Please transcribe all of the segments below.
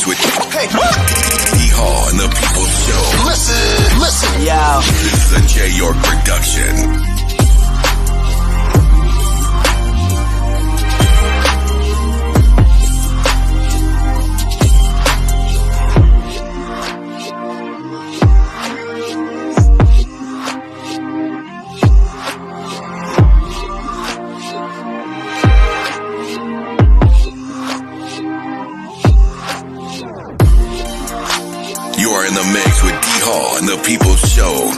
mix with D.HALL and the People's Show. Listen, yo. This is a J. York production. You are in the mix with D.HALL and the People's Show.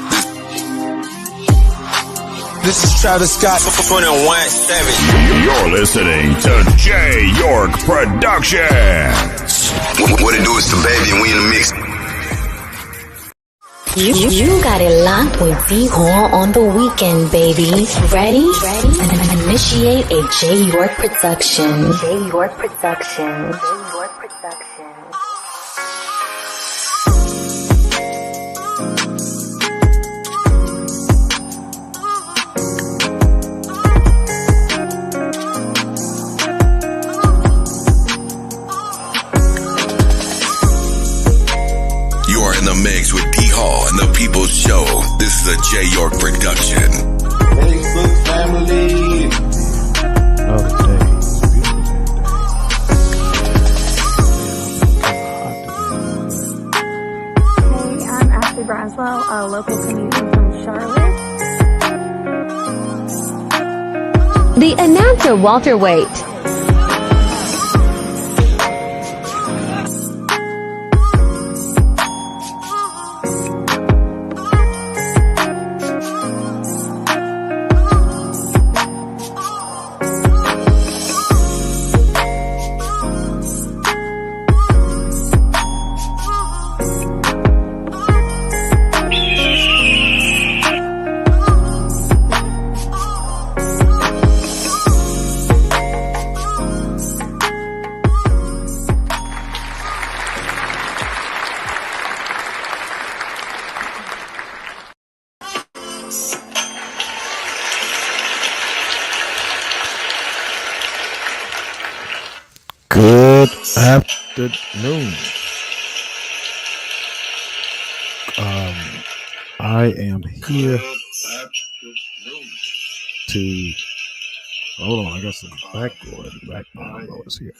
This is Travis Scott. 21-7. You're listening to J. York Productions. What it do is the baby and we in the mix. You got it locked with D.HALL on the weekend, baby. Ready? And initiate a J. York production. J. York production. J. York production. You are in the mix with D.HALL and the People's Show. This is a J. York production. Facebook family. Hey, I'm Ashley Braswell, a local comedian from Charlotte. The announcer Walter Waite. Good afternoon. I am here to hold on. I got some background noise here.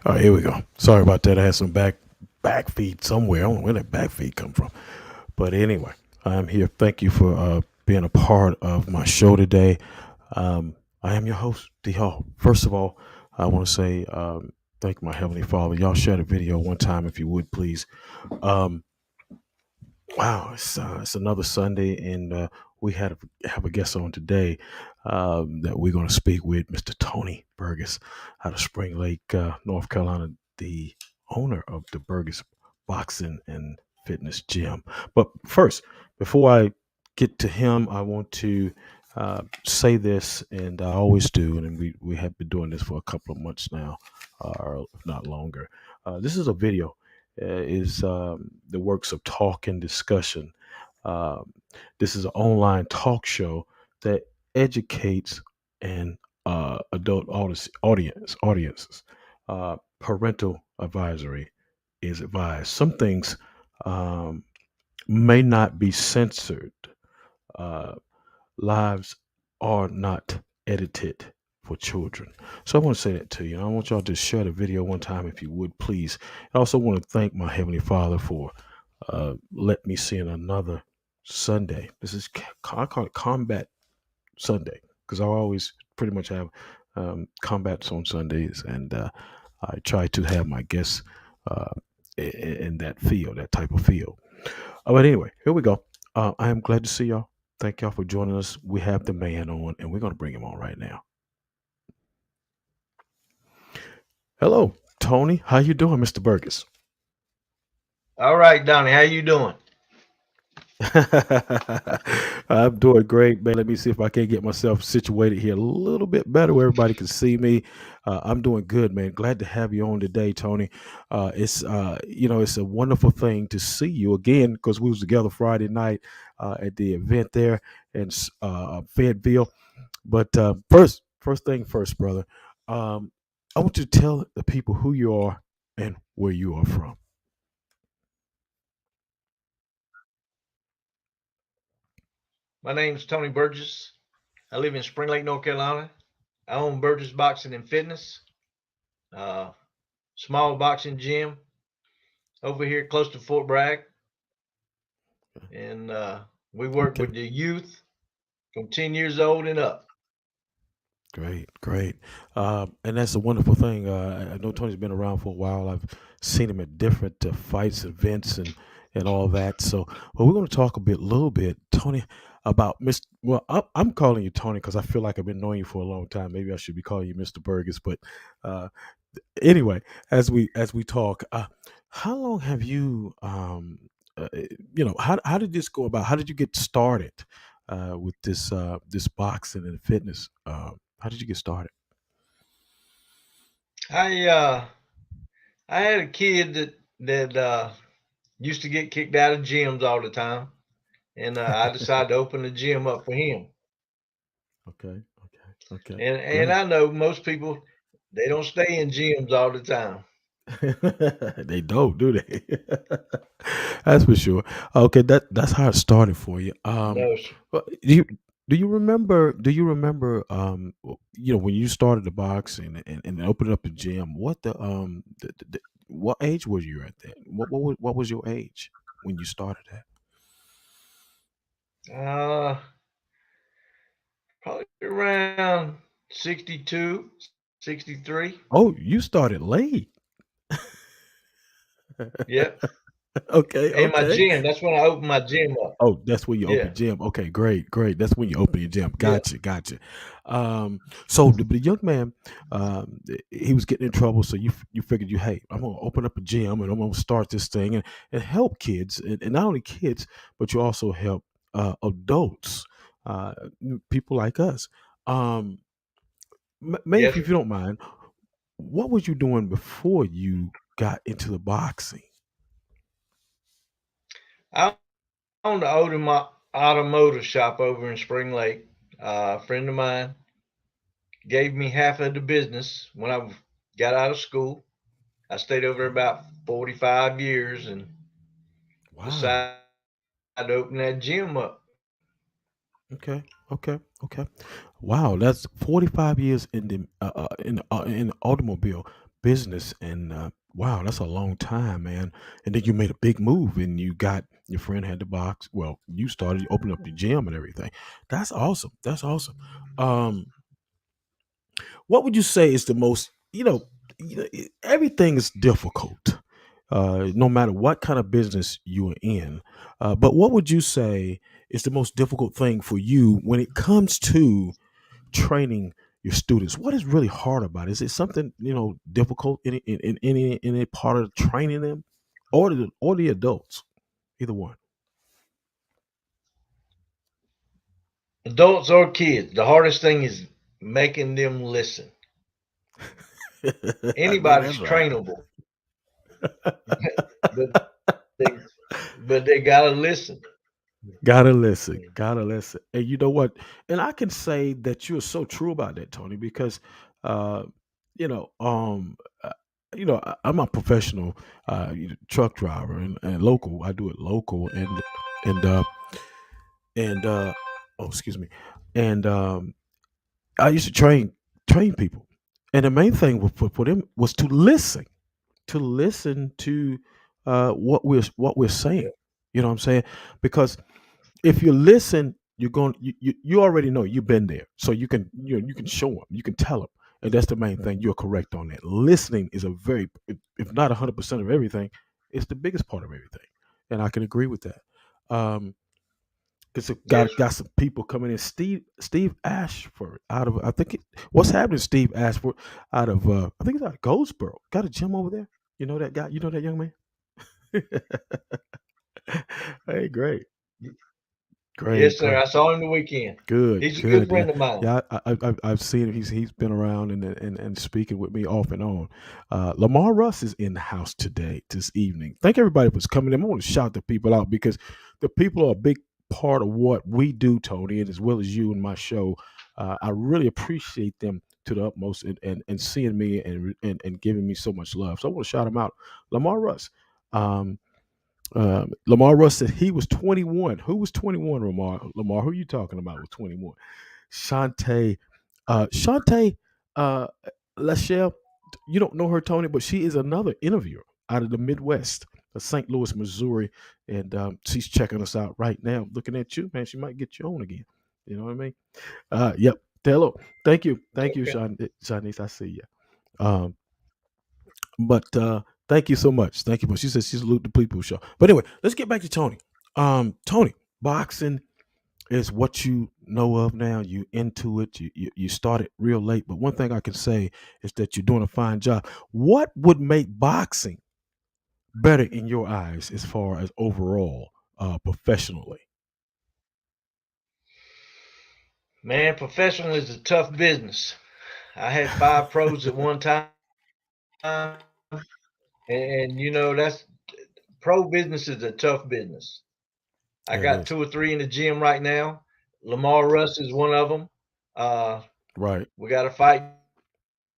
All right, here we go. Sorry about that. I had some back feed somewhere. I don't know where that back feed come from. But anyway, I'm here. Thank you for being a part of my show today. I am your host, D.HALL. First of all, I want to say thank my Heavenly Father. Y'all share the video one time if you would, please. Wow, it's another Sunday, and we have a guest on today that we're going to speak with, Mr. Tony Burgess out of Spring Lake, North Carolina, the owner of the Burgess Boxing and Fitness Gym. But first, before I get to him, I want to say this, and I always do, and we have been doing this for a couple of months now, or if not longer. This is a video. Is the works of talk and discussion. This is an online talk show that educates and adult audiences. Parental advisory is advised. Some things may not be censored. Lives are not edited for children. So I want to say that to you. I want y'all to share the video one time if you would, please. I also want to thank my Heavenly Father for letting me see in another Sunday. This is, I call it Combat Sunday, because I always pretty much have combats on Sundays, and I try to have my guests in that field, that type of field. But anyway, here we go. I am glad to see y'all. Thank y'all for joining us. We have the man on, and we're going to bring him on right now. Hello, Tony. How you doing, Mr. Burgess? All right, Donnie. How you doing? I'm doing great, man. Let me see if I can get myself situated here a little bit better where everybody can see me. I'm doing good, man. Glad to have you on today, Tony. It's a wonderful thing to see you again because we was together Friday night at the event there in Fayetteville. But first thing first, brother. Um, I want you to tell the people who you are and where you are from. My name's Tony Burgess. I live in Spring Lake, North Carolina. I own Burgess Boxing and Fitness, uh, small boxing gym over here close to Fort Bragg. And we work Okay. with the youth from 10 years old and up. Great, great. And that's a wonderful thing. I know Tony's been around for a while. I've seen him at different fights, events, and all that. So, well, we're going to talk little bit, Tony, about Mr. Well, I'm calling you Tony because I feel like I've been knowing you for a long time. Maybe I should be calling you Mr. Burgess. But uh, anyway, as we talk, how long have you, how did this go about? How did you get started with this boxing and fitness? How did you get started? I uh, I had a kid that used to get kicked out of gyms all the time, and I decided to open the gym up for him. Okay, okay, okay, And great. I know most people they don't stay in gyms all the time. They don't, do they? That's for sure. Okay, that's how it started for you. No, sir. Do you remember when you started the boxing and opened up the gym? What age was you at that? What was your age when you started that? Uh, Probably around 62, 63. Oh, you started late. Yep. Okay, In my okay. gym. That's when I opened my gym up. Oh, that's when you open Yeah. gym. Okay, great, great. That's when you open your gym. Yeah. Gotcha, gotcha. So the young man, he was getting in trouble. So you figured hey, I'm gonna open up a gym and I'm gonna start this thing and help kids, and not only kids, but you also help adults, uh, people like us. Um, maybe Yes, if sir. you don't mind, what was you doing before you got into the boxing? I owned the automotive shop over in Spring Lake. A friend of mine gave me half of the business when I got out of school. I stayed over there about 45 years and Wow. decided to open that gym up. Okay. Okay. Okay. Wow, that's 45 years in the automobile business, and wow, that's a long time, man. And then you made a big move, and you got your friend had the box. Well, you started, you opened up the gym and everything. That's awesome. That's awesome. Um, what would you say is the most? Everything is difficult, no matter what kind of business you are in. But what would you say is the most difficult thing for you when it comes to training your students? What is really hard about it? Is it something difficult in any part of training them, or the adults? Either one. Adults or kids, the hardest thing is making them listen. I know Anybody's that's right. trainable, but they but they gotta listen. Gotta listen. Gotta listen. And you know what? And I can say that you're so true about that, Tony, because uh, you know, um, uh, I'm a professional truck driver and local. I do it local and and oh, excuse me, and I used to train people, and the main thing for them was to listen to what we're saying. Yeah. You know what I'm saying? Because if you listen, you already know you've been there, so you can show them, you can tell them, and that's the main thing. You're correct on that. Listening is a very, if not 100% of everything, it's the biggest part of everything, and I can agree with that. Um, because Yes, got some people coming in. Steve Ashford out of what's happening? Steve Ashford out of I think it's out of Goldsboro. Got a gym over there. You know that guy? You know that young man? Hey, great. Great, Yes, sir. great. I saw him the weekend. Good, He's a good good. Yeah, friend of mine. yeah. I've seen him. He's been around and speaking with me off and on. Lamar Russ is in the house today, this evening. Thank everybody for coming in. I want to shout the people out because the people are a big part of what we do, Tony, and as well as you and my show. I really appreciate them to the utmost and seeing me and giving me so much love. So I want to shout them out. Lamar Russ. Um, Lamar Russ said he was 21. Who was 21, Lamar? Lamar, who are you talking about with 21? Shantae. Shantae uh, Lachelle, you don't know her, Tony, but she is another interviewer out of the Midwest, St. Louis, Missouri. And she's checking us out right now. Looking at you, man. She might get you on again. You know what I mean? Yep. Hello. Thank you. Thank you, Okay. Shanice. I see you. Um, but thank you so much. Thank you. But she says she's a Luke the People show. But anyway, let's get back to Tony. Tony, boxing is what you know of now. You into it. You started real late. But one thing I can say is that you're doing a fine job. What would make boxing better in your eyes as far as overall professionally? Man, professional is a tough business. I had 5 pros at one time, and you know that's pro business is a tough business. I Yeah, it got is. 2 or 3 in the gym right now. Lamar Russ is one of them. Uh, Right. we got a fight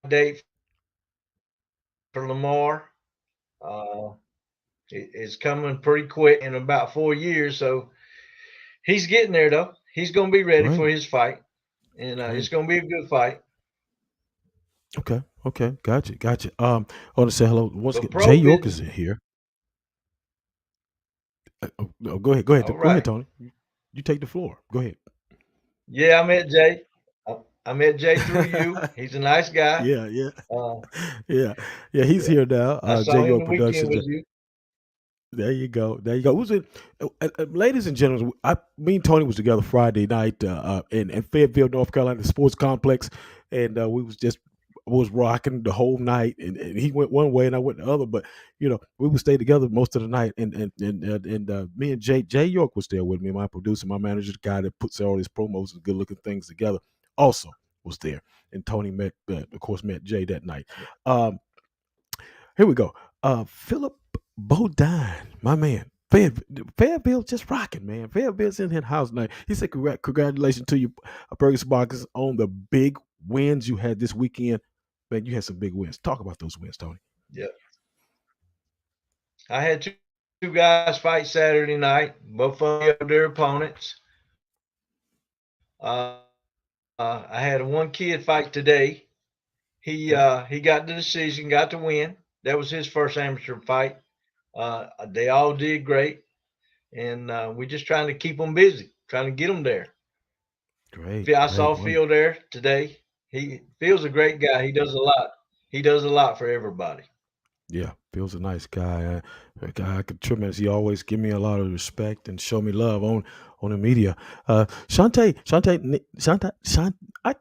date for Lamar. Uh, it's coming pretty quick in about 4 years, so he's getting there though. He's going to be ready for Great. his fight, and it's Great. going to be a good fight. Okay. Okay. Gotcha. Gotcha. I want to say hello once But again. Jay pro York is business, in here. No, go ahead. Go ahead. all Go ahead, right. Tony. You take the floor. Go ahead. Yeah, I met Jay. I met Jay through you. He's a nice guy. Yeah, yeah, Uh, yeah, yeah. He's yeah, here now. I Jay saw him York the weekend Productions. with you. There you go. There you go. Who's it? Ladies and gentlemen, me and Tony was together Friday night in Fayetteville, North Carolina, the sports complex, and we was rocking the whole night. And he went one way and I went the other, but we would stay together most of the night. And me and Jay York was there with me, my producer, my manager, the guy that puts all these promos and good looking things together. Also was there, and Tony of course, met Jay that night. Um, Here we go. Philip Bodine, my man. Fayetteville just rocking, man. Fayetteville's in his house night. He said, congratulations to you, Burgess Boxers, on the big wins you had this weekend. Man, you had some big wins. Talk about those wins, Tony. Yeah, I had two guys fight Saturday night. Both of them have their opponents. Uh, I had one kid fight today. He got the decision, got the win. That was his first amateur fight. They all did great, and we're just trying to keep them busy, trying to get them there. Great, I great. saw Phil there today. Phil's a great guy. He does a lot. He does a lot for everybody. Yeah, Bill's a nice guy. A guy I could tremendous. He always give me a lot of respect and show me love on the media. Shantae, I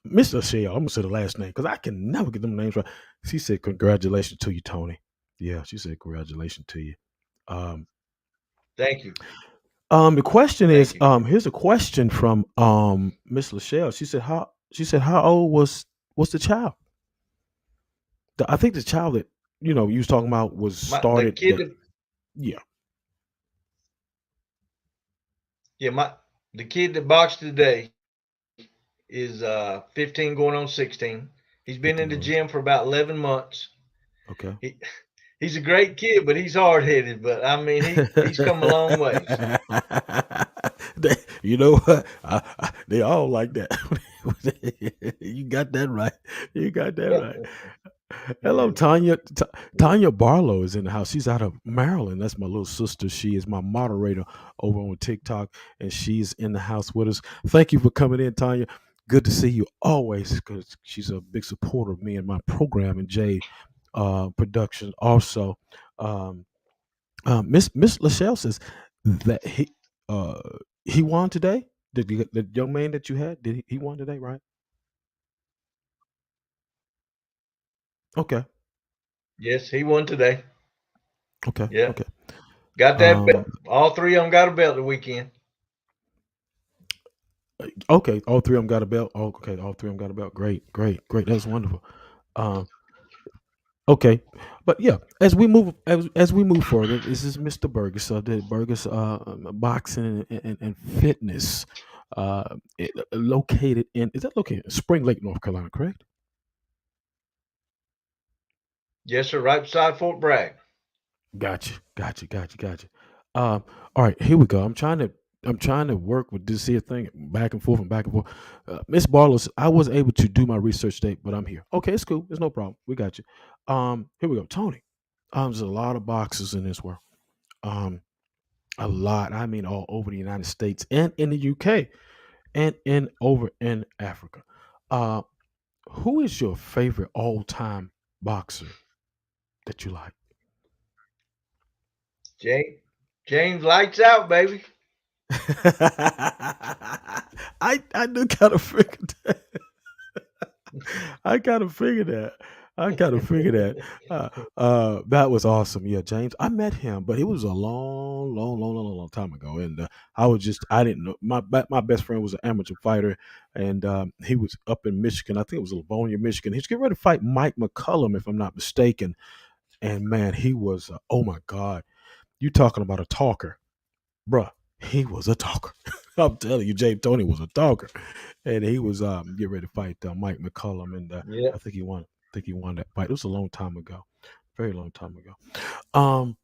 Miss Lachelle. I'm gonna say the last name because I can never get them names right. She said, "Congratulations to you, Tony." Yeah, she said, "Congratulations to you." Um, Thank you. the question Thank is, you. here's a question from Miss Lachelle. She said how old was the child? I think the child that you was talking about was The started kid that. that Yeah. yeah, the kid that boxed today is 15 going on 16. He's been in 15 the goals. gym for about 11 months. Okay. He he's a great kid, but he's hard headed. But I mean, he's come a long ways. You know what? They all like that. You got that right. You got that right. Hello, Yeah. Tanya. Tanya Barlow is in the house. She's out of Maryland. That's my little sister. She is my moderator over on TikTok, and she's in the house with us. Thank you for coming in, Tanya. Good to see you always, because she's a big supporter of me and my program and Jay production. Also, um, Miss Lachelle says that uh, he won today. The young man that you had, did he won today, right? Okay. Yes, he won today. Okay. Yeah. Okay. Got that Um, belt. All three of them got a belt the weekend. okay, all three of them got a belt. Oh, okay, all three of them got a belt. Great, great, great. That's wonderful. Um, okay, but yeah, as we move further, this is Mr. Burgess. The Burgess boxing and fitness. Located in is that located in Spring Lake, North Carolina, correct? Yes, sir. Right beside Fort Bragg. Gotcha, gotcha, gotcha, gotcha. All right, here we go. I'm trying to work with this here thing back and forth and back and forth. Miss Barlos, I was able to do my research date, but I'm here. Okay, it's cool. It's no problem. We got you. Here we go, Tony. There's a lot of boxes in this world. Um, a lot. I mean, all over the United States and in the UK and in over in Africa. Uh, who is your favorite all time boxer that you like? James, James lights out, baby. I do kind of figure that. I kind of figured that. I kind of figured that. That was awesome. Yeah, James. I met him, but it was a long, long, long, long, long time ago. And I didn't know. My best friend was an amateur fighter, and he was up in Michigan. I think it was Livonia, Michigan. He's getting ready to fight Mike McCullum, if I'm not mistaken. And man, he was. Oh my God, you talking about a talker, bruh? He was a talker. I'm telling you, James Tony was a talker, and he was getting ready to fight Mike McCullum, and Yeah. I think he won. I think he won that fight. It was a long time ago, very long time ago. Um,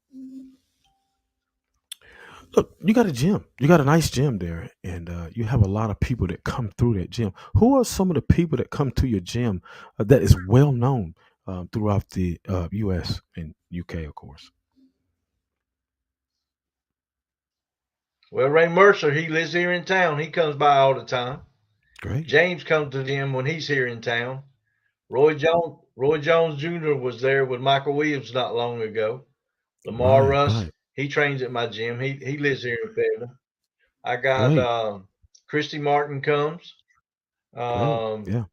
look, you got a gym. You got a nice gym there, and you have a lot of people that come through that gym. Who are some of the people that come to your gym that is well known throughout the U.S. and UK, of course? Well, Ray Mercer, he lives here in town. He comes by all the time. Great. James comes to him when he's here in town. Roy Jones Jr. was there with Michael Williams not long ago. Lamar Right. Russ, Right. he trains at my gym. He lives here in Fayetteville. I got Great. Christy Martin comes. Great. Um, Yeah.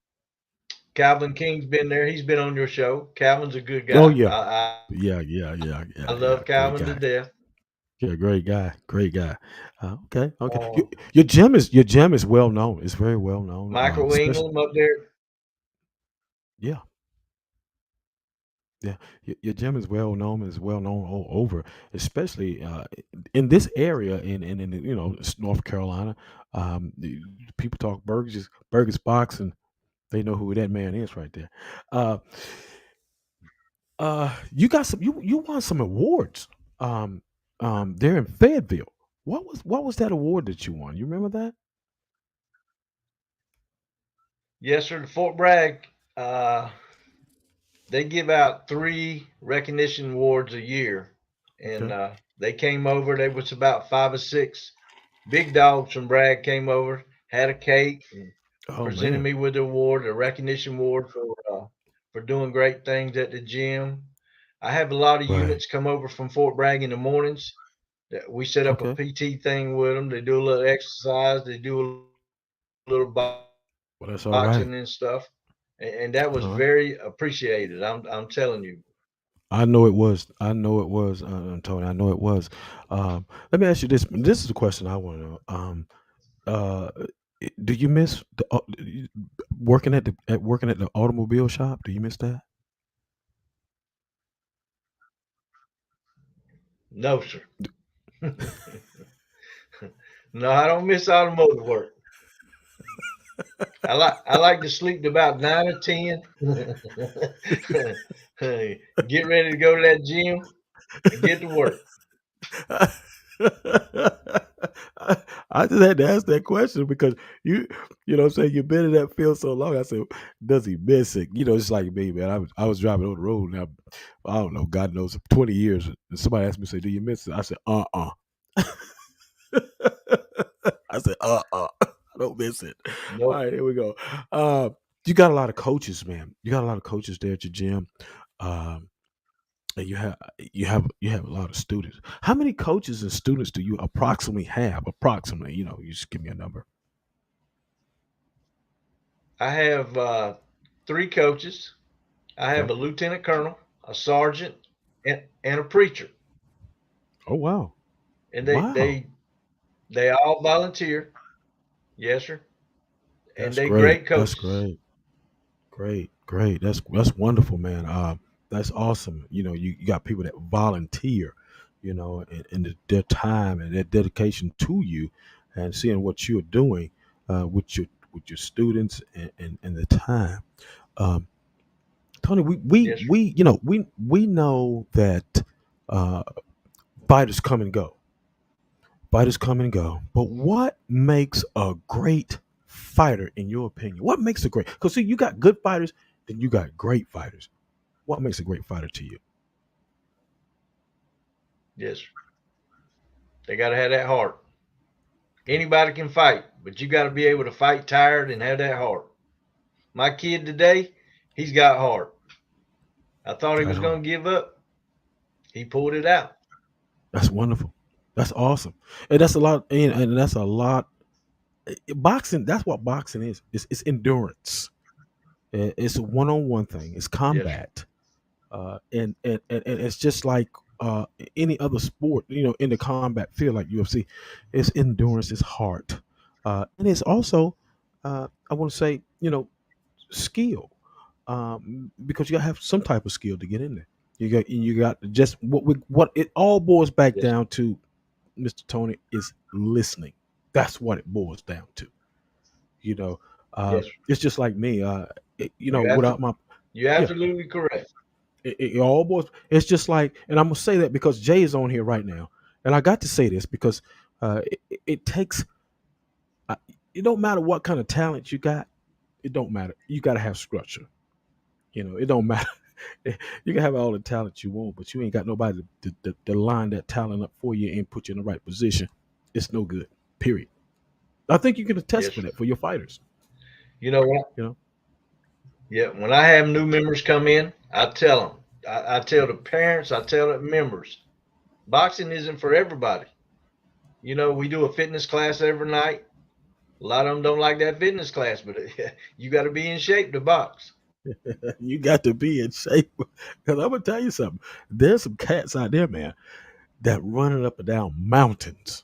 Calvin King's been there. He's been on your show. Calvin's a good Oh guy. yeah. I Yeah. Yeah. Yeah. I Yeah. Yeah. love Great Calvin to guy. death. Yeah, great guy, great guy. Okay, okay. Uh, Your gym is well known. It's very well known. Michael Especially Ingham up there. yeah, yeah. Your gym is well known. Is well known all over, especially in this area in North Carolina. People talk Burgess boxing. They know who that man is right there. Uh, you got some. You won some awards. Um, there in Fayetteville. What was that award that you won? You remember that? Yes, sir. The Fort Bragg. They give out 3 recognition awards a year, and Okay. they came over. There was about 5 or 6 big dogs from Bragg came over, had a cake, and Oh presented man. me with the award, a recognition award for doing great things at the gym. I have a lot of Right. units come over from Fort Bragg in the mornings. That we set up a Okay. PT thing with them. They do a little exercise. They do a little Well, that's all right. boxing and stuff, and that was All right. very appreciated. I'm telling you. I know it was. I know it was, Tony. I know it was. Let me ask you this. This is the question I want to know. Uh, do you miss working working at the automobile shop? Do you miss that? No, sir. No, I don't miss automotive work. I like to sleep to about 9 or 10. Get ready to go to that gym and get to work. I just had to ask that question because you know what I'm saying, you've been in that field so long. I said, does he miss it? It's like me, man. I was driving on the road now, I don't know, God knows, 20 years. And somebody asked me, say, do you miss it? I said, I said, I don't miss it. All Nope. right, here we go. Uh, you got a lot of coaches, man. You got a lot of coaches there at your gym. Um, and you have a lot of students. How many coaches and students do you approximately have? Approximately, you just give me a number. I have 3 coaches. I have Okay. a lieutenant colonel, a sergeant, and a preacher. Oh wow. and they Wow. they they all volunteer. Yes, sir. And That's they great. great That's coaches. great. Great, great. That's wonderful, man. That's awesome. You got people that volunteer, their time and their dedication to you, and seeing what you're doing with your students and the time. Um, Tony, Yes, sir. we know that uh, fighters come and go. Fighters come and go. But what makes a great fighter, in your opinion? What makes a great? Because see, you got good fighters, then you got great fighters. What makes a great fighter to you? Yes, sir. They got to have that heart. Anybody can fight, but you got to be able to fight tired and have that heart. My kid today, he's got heart. I thought he Right was on. going to give up. He pulled it out. That's wonderful. That's awesome. And that's a lot. And that's a lot. Boxing. That's what boxing is. It's endurance. It's a one-on-one thing. It's Yes, sir. combat. And it's just like any other sport, in the combat field like UFC. It's endurance, it's heart, and it's also, I want to say, skill, because you gotta have some type of skill to get in there. You got just what it all boils back Yes, down to, Mr. Tony, is listening. That's what it boils down to. You know, yes, sir. it's just like me. You Without absolutely, my you're yeah, absolutely correct. it all boils. It's just like, and I'm gonna say that because Jay is on here right now, and I got to say this because it takes. Uh, it don't matter what kind of talent you got. It don't matter. You got to have structure. It don't matter. You can have all the talent you want, but you ain't got nobody to line that talent up for you and put you in the right position. It's no good. Period. I think you can attest Yes, for sir. that for your fighters. You know what? You know. Yeah, when I have new members come in, I tell them, I tell the parents, I tell the members, boxing isn't for everybody. We do a fitness class every night. A lot of them don't like that fitness class, but you got to be in shape to box. You got to be in shape. Because I'm gonna tell you something. There's some cats out there, man, that running up and down mountains.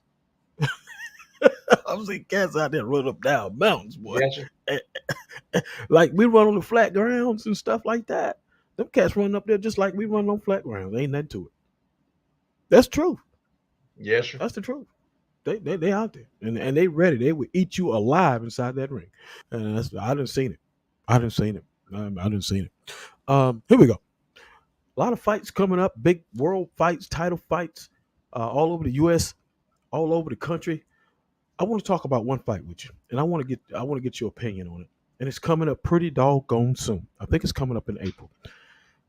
I've seen cats out there running up and down mountains, boy. Yes, sir. Like we run on the flat grounds and stuff like that. Them cats running up there just like we run on flat grounds. Ain't nothing to it. That's true. Yes, sir. That's the truth. They out there and they ready. They would eat you alive inside that ring. And I didn't seen it. I didn't seen it. I didn't seen it. Here we go. A lot of fights coming up. Big world fights, title fights, all over the U.S., all over the country. I want to talk about one fight with you, and I want to get your opinion on it. And it's coming up pretty doggone soon. I think it's coming up in April.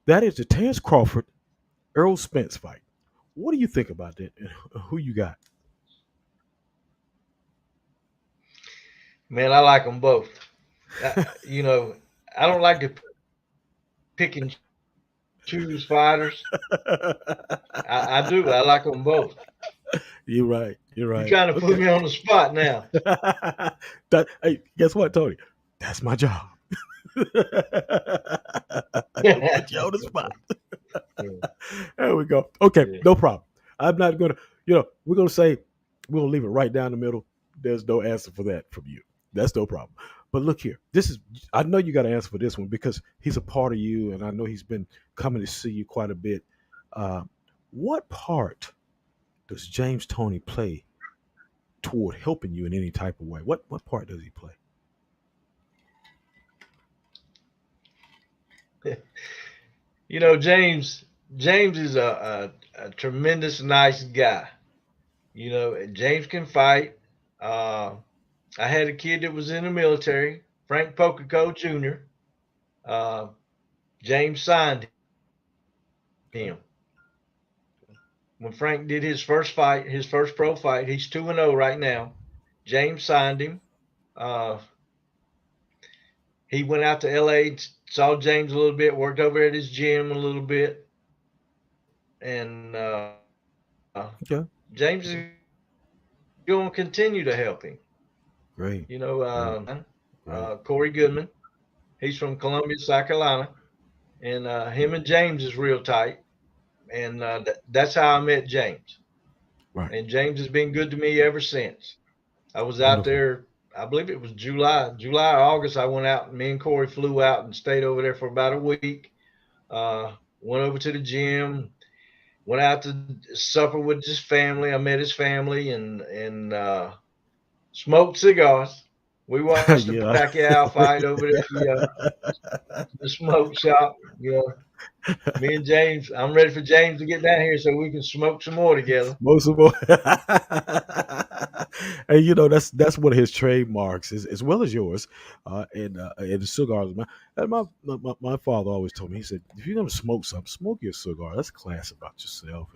That is the Terrence Crawford Earl Spence fight. What do you think about that? Who you got? Man, I like them both. I, you know, I don't like to pick and choose fighters. I do. I like them both. You're right. You're You right. trying to put Okay. me on the spot now? Hey, guess what, Tony? That's my job. Put you on the spot. There we go. Okay, Yeah. no problem. I'm not gonna, we're gonna say we'll leave it right down the middle. There's no answer for that from you. That's no problem. But look here, I know you got to answer for this one because he's a part of you, and I know he's been coming to see you quite a bit. Uh, what part does James Toney play toward helping you in any type of way? What part does he play? James is a tremendous nice guy. James can fight. Uh, I had a kid that was in the military, Frank Pococo Jr. Uh, James signed him. When Frank did his first fight, his first pro fight, he's 2-0 right now. James signed him. Uh, he went out to LA, saw James a little bit, worked over at his gym a little bit, and Okay. James is going to continue to help him. Great. You know, Great. Great. Corey Goodman, he's from Columbia, South Carolina, and him and James is real tight, and that's how I met James. Right. and James has been good to me ever since. I was out Wonderful. there. I believe it was July or August. I went out, and me and Corey flew out and stayed over there for about a week. Went over to the gym, went out to supper with his family. I met his family and smoked cigars. We watched the Yeah. Pacquiao fight over there at the smoke shop. You know, me and James. I'm ready for James to get down here so we can smoke some more together. Most of all, and that's one of his trademarks, as well as yours, and the cigars. My father always told me, he said, if you're gonna smoke something, smoke your cigar. That's class about yourself,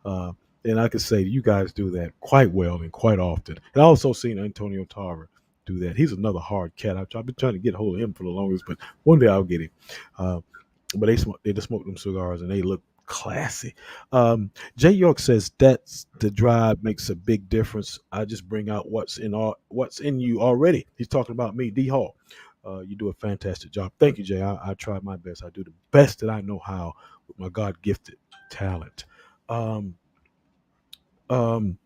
uh, and I can say you guys do that quite well and quite often. And I also seen Antonio Tarver do that. He's another hard cat. I've been trying to get a hold of him for the longest, but one day I'll get him. Uh, but they just smoke them cigars and they look classy. Jay York says that's the drive makes a big difference. I just bring out what's in you already. He's talking about me, D.HALL. You do a fantastic job. Thank you, Jay. I try my best. I do the best that I know how with my God gifted talent. Um, um,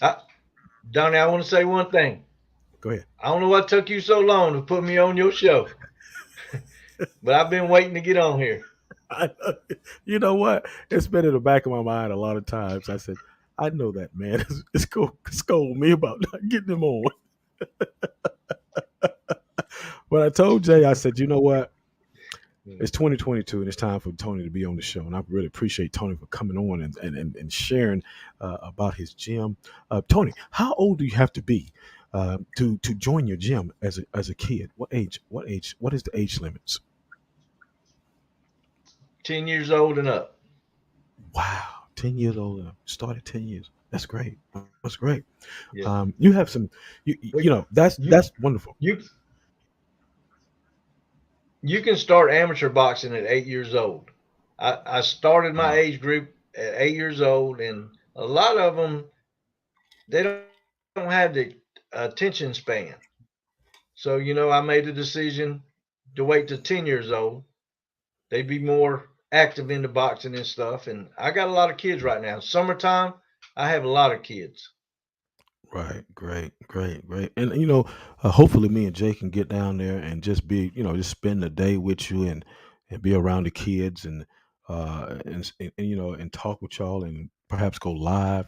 I, Donnie, I want to say one thing. Go ahead. I don't know what took you so long to put me on your show, but I've been waiting to get on here. I, you know what? It's been in the back of my mind a lot of times. I said, I know that man is going to scold me about not getting him on. But I told Jay, I said, you know what? It's 2022 and it's time for Tony to be on the show. And I really appreciate Tony for coming on and sharing about his gym. Tony, how old do you have to be to join your gym as a kid? What age? What age? What is the age limits? 10 years old and up. Wow, 10 years old. Started 10 years. That's great. That's great. Yeah. You have some, that's You wonderful. you you can start amateur boxing at 8 years old. I started my Wow. age group at 8 years old, and a lot of them they don't have the attention span. So I made a decision to wait to 10 years old. They'd be more active into boxing and stuff. And I got a lot of kids right now. Summertime, I have a lot of kids. Right. Great. Great. Great. And hopefully me and Jay can get down there and just be, just spend the day with you and be around the kids and talk with y'all and perhaps go live.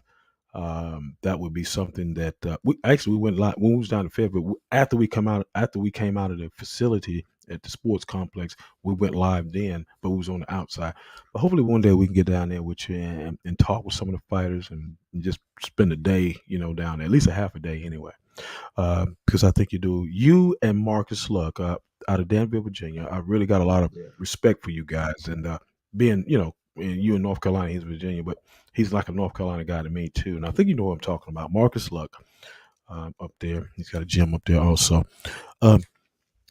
That would be something that we went live when we was down in February. After we came out of the facility at the sports complex, we went live then, but we was on the outside. But hopefully one day we can get down there with you and talk with some of the fighters and just spend a day, down there, at least a half a day anyway. Because I think you and Marcus Luck out of Danville, Virginia. I really got a lot of Yeah. respect for you guys and being, and you in North Carolina, he's Virginia, but he's like a North Carolina guy to me too. And I think you know what I'm talking about. Marcus Luck up there. He's got a gym up there also. Um,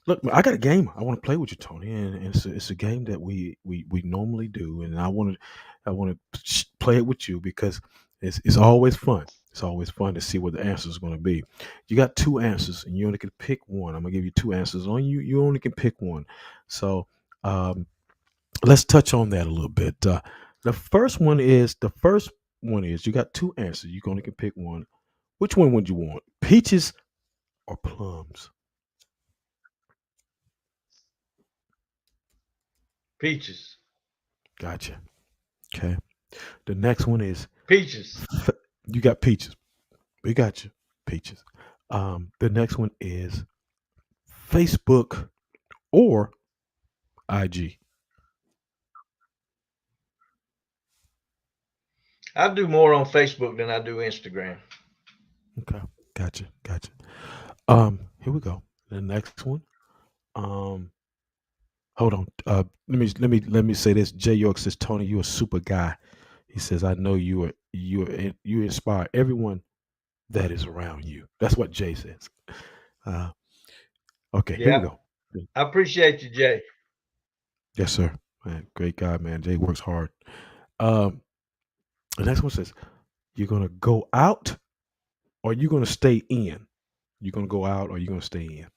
Look, I got a game I want to play with you, Tony, and it's a game that we normally do, and I want to play it with you because it's always fun. It's always fun to see what the answer is going to be. You got two answers, and you only can pick one. I'm gonna give you two answers. On you only can pick one. So um, let's touch on that a little bit. The first one is you got two answers. You only can pick one. Which one would you want? Peaches or plums? Peaches. Gotcha. Okay. The next one is Peaches. you got peaches. We got you. Peaches. The next one is Facebook or IG. I do more on Facebook than I do Instagram. Okay. Gotcha. Gotcha. Here we go. The next one. Um, Hold on. Let me say this. Jay York says, Tony, you're a super guy. He says, I know you inspire everyone that is around you. That's what Jay says. Uh, okay, here we Yeah. go. I appreciate you, Jay. Yes, sir. Man, great guy, man. Jay works hard. Um, the next one says, you're gonna go out or you're gonna stay in. You're gonna go out or you're gonna stay in.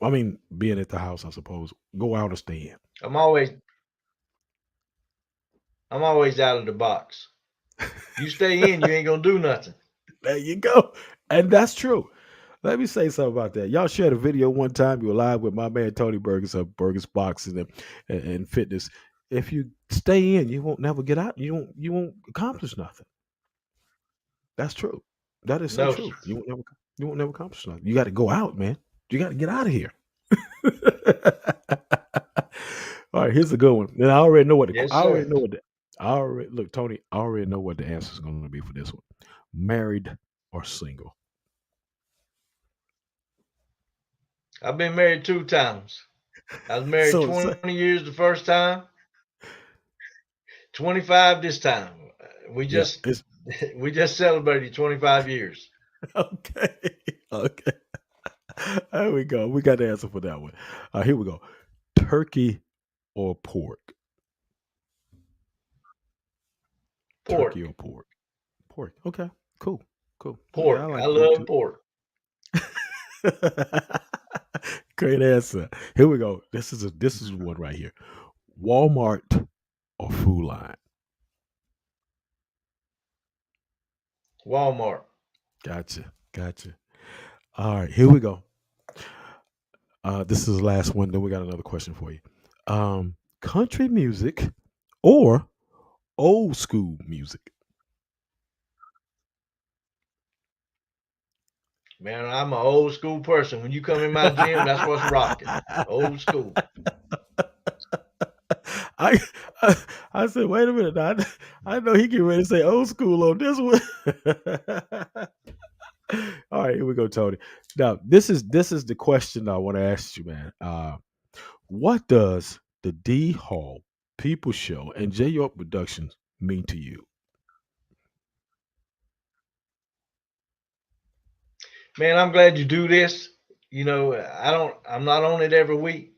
I mean, being at the house, I suppose. Go out or stay in. I'm always I'm always out of the box. You stay in, you ain't gonna do nothing. There you go. And that's true. Let me say something about that. Y'all shared a video one time. You were live with my man Tony Burgess of Burgess Boxing and Fitness. If you stay in, you won't never get out. You won't accomplish nothing. That's true. That is so No, true. sir. You won't never accomplish nothing. You got to go out, man. You got to get out of here. All right, here's a good one. And I already know what the Yes, I already sir. know what the I already look, Tony. I already know what the answer is going to be for this one. Married or single? I've been married 2 times. I was married So, 20 years the first time, 25 this time. We yeah, just it's we just celebrated 25 years. okay. Okay. There we go. We got the answer for that one. Here we go. Turkey or pork? Turkey Pork. or pork? Pork. Okay. Cool. Cool. Yeah, I Pork. I like pork love too. pork. Great answer. Here we go. This is one right here. Walmart or Food Line? Walmart. Gotcha. Gotcha. All right. Here we go. This is the last one. Then we got another question for you. Country music or old school music? Man, I'm an old school person. When you come in my gym, that's what's rocking. Old school. I, I I said, wait a minute. I know he getting ready to say old school on this one. All right, here we go, Tony. Now, this is the question I want to ask you, man. What does the D.HALL People Show and J York Productions mean to you? Man, I'm glad you do this. I'm not on it every week,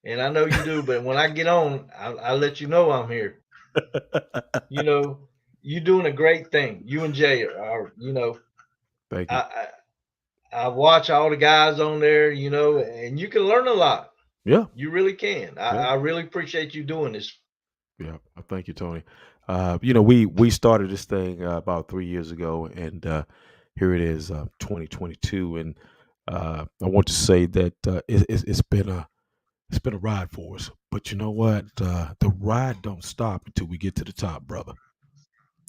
and I know you do, but when I get on, I'll let you know I'm here. You know, you're doing a great thing. You and Jay Thank you. I, I watch all the guys on there, and you can learn a lot. Yeah, You really can. yeah. I really appreciate you doing this. Yeah, thank you, Tony. We started this thing about 3 years ago, and here it is, 2022, and I want to say that it's been a ride for us. But you know what? The ride don't stop until we get to the top, brother.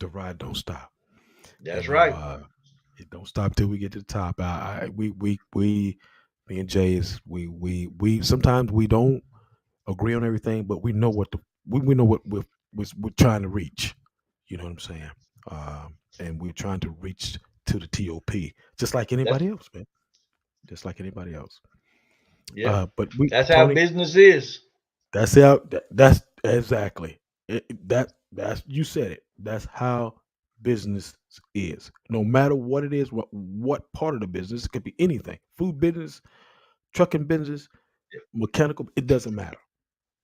The ride don't stop. You That's know, right. it don't stop till we get to the top. We, me and Jay is we sometimes we don't agree on everything, but we know we know what we're trying to reach. You know what I'm saying? And we're trying to reach to the TOP, just like That's anybody else, man. Just like anybody else. yeah. But we, That's how Tony, business is. that's how. That's exactly. That's you said it. That's how business is. No matter what it is, what part of the business, it could be anything. Food business, trucking business, mechanical. It doesn't matter.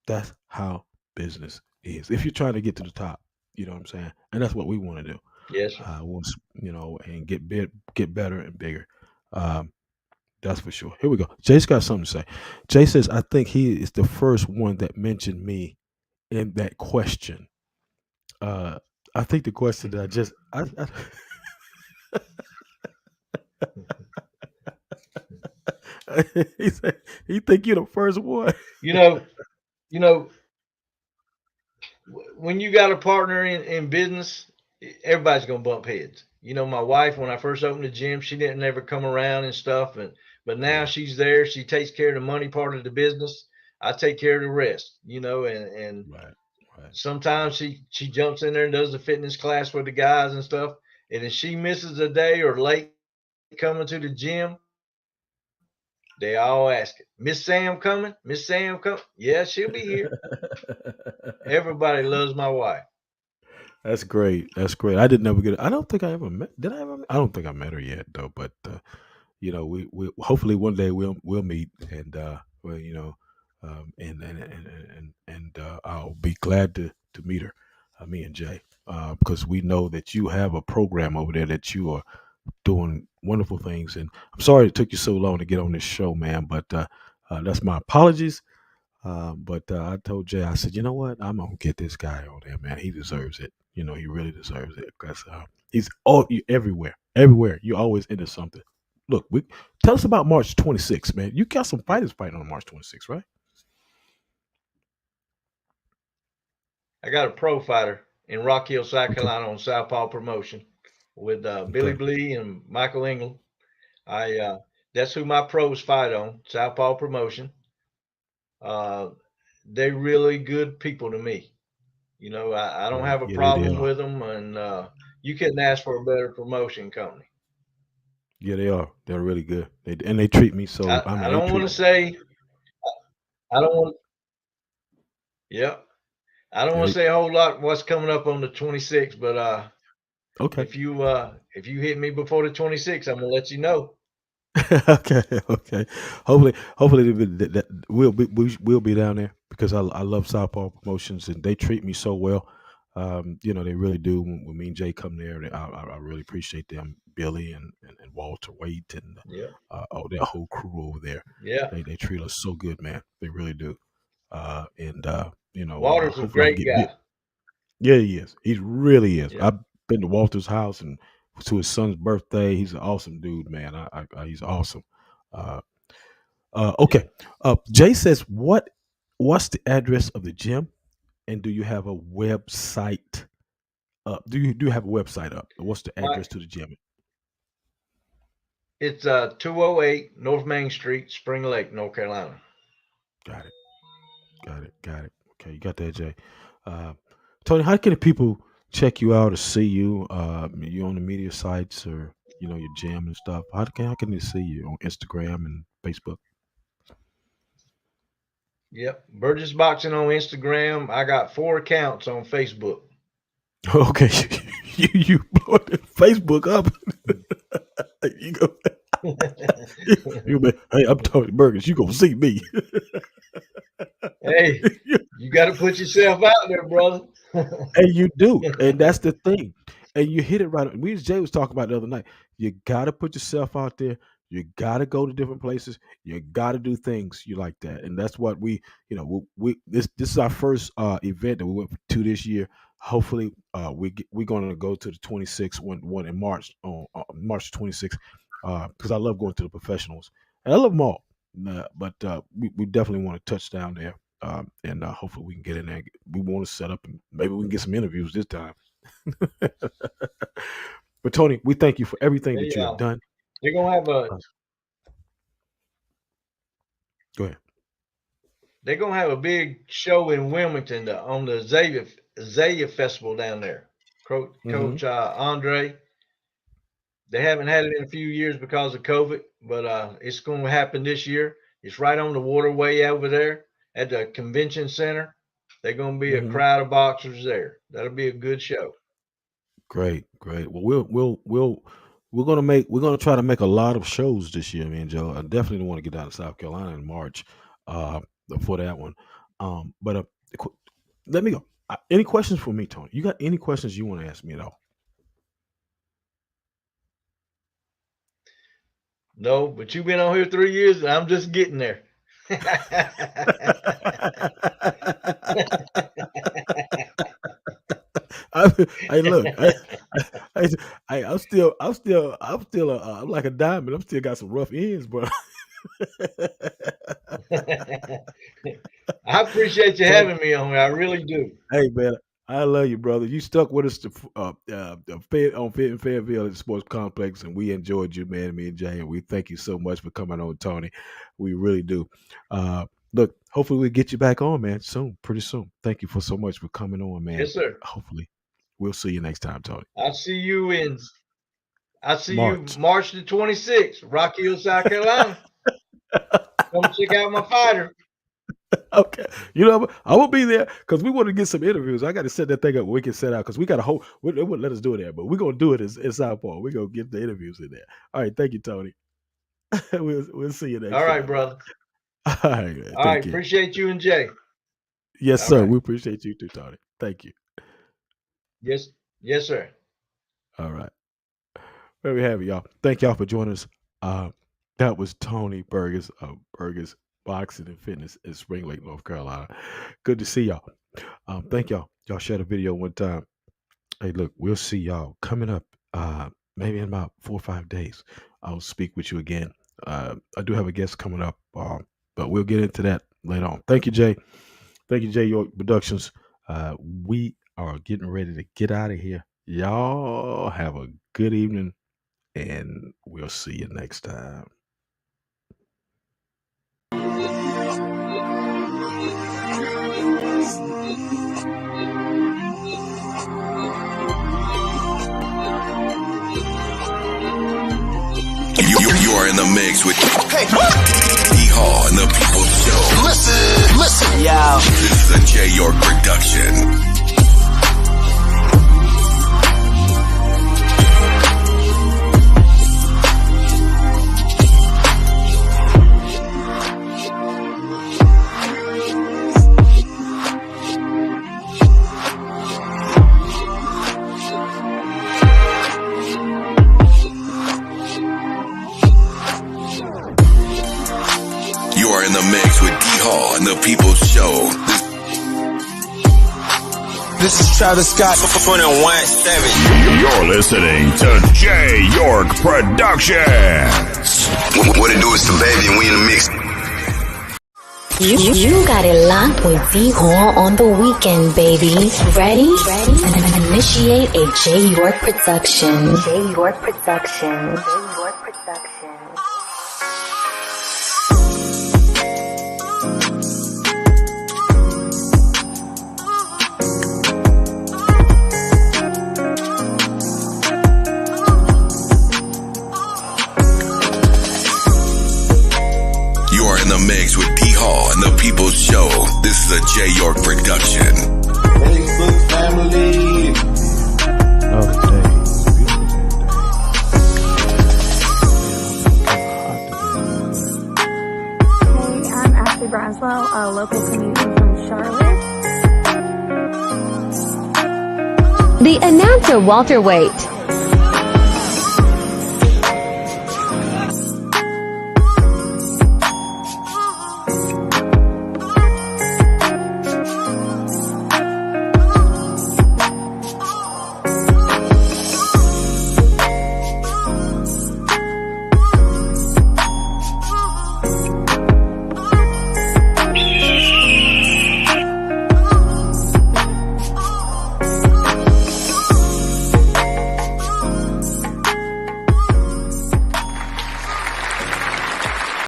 That's how business is. If you're trying to get to the top, you know what I'm saying, and that's what we want to do. Yes, sir. And get better and bigger. Um, that's for sure. Here we go. Jay's got something to say. Jay says, I think he is the first one that mentioned me in that question. Uh, I think the question that he said he think you're the first one. You know, you know, when you got a partner in business, everybody's gonna bump heads. My wife, when I first opened the gym, she didn't ever come around and stuff, but now Yeah, she's there. She takes care of the money part of the business. I take care of the rest. And right, right, right. sometimes she jumps in there and does the fitness class with the guys and stuff. And if she misses a day or late coming to the gym, they all ask it, Miss Sam coming? Miss Sam coming? Yeah, she'll be here. Everybody loves my wife. That's great. That's great. I didn't ever get. I don't think I ever met. Did I ever? I don't think I met her yet, though. But we hopefully one day we'll meet, and well, I'll be glad to meet her, me and Jay, because we know that you have a program over there that you are doing wonderful things. And I'm sorry it took you so long to get on this show, man. But that's my apologies. But I told Jay, I said, you know what? I'm gonna get this guy on there, man. He deserves it. You know, he really deserves it because he's everywhere, everywhere. You're always into something. Look, we tell us about March 26th, man. You got some fighters fighting on March 26th, right? I got a pro fighter in Rock Hill, South Okay, Carolina on Southpaw Promotion with Billy okay, Blee and Michael England. I That's who my pros fight on, Southpaw Promotion. Uh, they really good people to me. You know, I don't great. have a Yeah, they problem are. with them, and you couldn't ask for a better promotion company. Yeah, they are. They're really good. They treat me so. I I mean, they don't want treat. to say I don't want. Yeah, I don't Yeah, want to say a whole lot what's coming up on the 26th, but okay. if you hit me before the 26th, I'm gonna let you know. Okay, okay. Hopefully we'll be down there because I love Southpaw Promotions and they treat me so well. You know they really do. When me and Jay come there, I really appreciate them, Billy and Walter Waite and Yeah, that whole crew over there. yeah. They treat us so good, man. They really do. And Walter's a hopefully I can great get guy. yeah, he is. He really is. Yeah, I've been to Walter's house and to his son's birthday. He's an awesome dude, man. He's awesome. Uh, yeah. okay. Jay says, What's the address of the gym, and do you have a website up? Do you have a website up? What's the My address to the gym? It's 208 North Main Street, Spring Lake, North Carolina. Got it. Got it. Got it. Okay, you got that, Jay. Uh, Tony, how can the people check you out or see you? You on the media sites or your gym and stuff? How can they see you on Instagram and Facebook? Yep, Burgess Boxing on Instagram. I got 4 accounts on Facebook. Okay, you blowing the Facebook up. You go. Hey, I'm Tony Burgess. You gonna see me? Hey, you got to put yourself out there, brother. And you do, and that's the thing. And you hit it right. We as Jay was talking about the other night. You got to put yourself out there. You got to go to different places. You got to do things you like that, and that's what this is our first event that we went to this year. Hopefully, we're going to go to the 26th one in March on March 26th because I love going to the professionals and I love them all. But we definitely want to touch down there and hopefully we can get in there. We want to set up and maybe we can get some interviews this time. But Tony, we thank you for everything they that you have done. they're gonna have a Uh, Go ahead. they're gonna have a big show in Wilmington on the Zaya Festival down there. Hmm. Coach Andre. They haven't had it in a few years because of COVID, but it's going to happen this year. It's right on the waterway over there at the convention center. They're going to be a Hmm. crowd of boxers there. That'll be a good show. Great, great. Well, we're gonna try to make a lot of shows this year, man, Joe. I definitely want to get down to South Carolina in March, uh, for that one. But qu- let me go. Any questions for me, Tony? You got any questions you want to ask me at all? No, but you've been on here 3 years, and I'm just getting there. Hey, look, I, I'm like a diamond. I'm still got some rough ends, bro. I appreciate you So, having me on here. I really do. hey, man, I love you, brother. You stuck with us on Fayetteville at the Sports Complex, and we enjoyed you, man. Me and Jay, and we thank you so much for coming on, Tony. We really do. Uh, Look, hopefully we get you back on, man, soon, pretty soon. Thank you for so much for coming on, man. Yes, sir. Hopefully, we'll see you next time, Tony. I'll see you in. I see you March. March the 26th, Rock Hill, South Carolina. Come check out my fighter. Okay, I will be there because we want to get some interviews. I got to set that thing up. Where we can set out because we got a whole. They wouldn't let us do it there, but we're gonna do it in Southpaw. We're gonna get the interviews in there. All right, thank you, Tony. We'll see you next All right, time, man. brother. All right, man. All Take right. care. Appreciate you and Jay. Yes, All sir. right. We appreciate you too, Tony. Thank you. Yes. Yes, sir. All right. There we have it, y'all. Thank y'all for joining us. That was Tony Burgess of Burgess Boxing and Fitness in Spring Lake, North Carolina. Good to see y'all. Thank y'all. Y'all shared a video one time. Hey, look, we'll see y'all coming up maybe in about 4 or 5 days. I'll speak with you again. I do have a guest coming up, but we'll get into that later on. Thank you, Jay. Thank you, J. York Productions. We are getting ready to get out of here. Y'all have a good evening, and we'll see you next time. You are in the mix with D.HALL and the People's Show. Listen, yeah. This is a J. York production. You are in the mix with D.HALL and the People's Show. This is Travis Scott, 21-7. You're listening to J. York Productions. What it do is the baby, and we in the mix. You got it locked with D.HALL on the weekend, baby. Ready? And initiate a J. York production. J. York production. J. York production. You are in the mix with D.HALL and the People's Show. This is a J. York production. Facebook family. Another day. Hey, I'm Ashley Braswell, a local comedian from Charlotte. The announcer welterweight.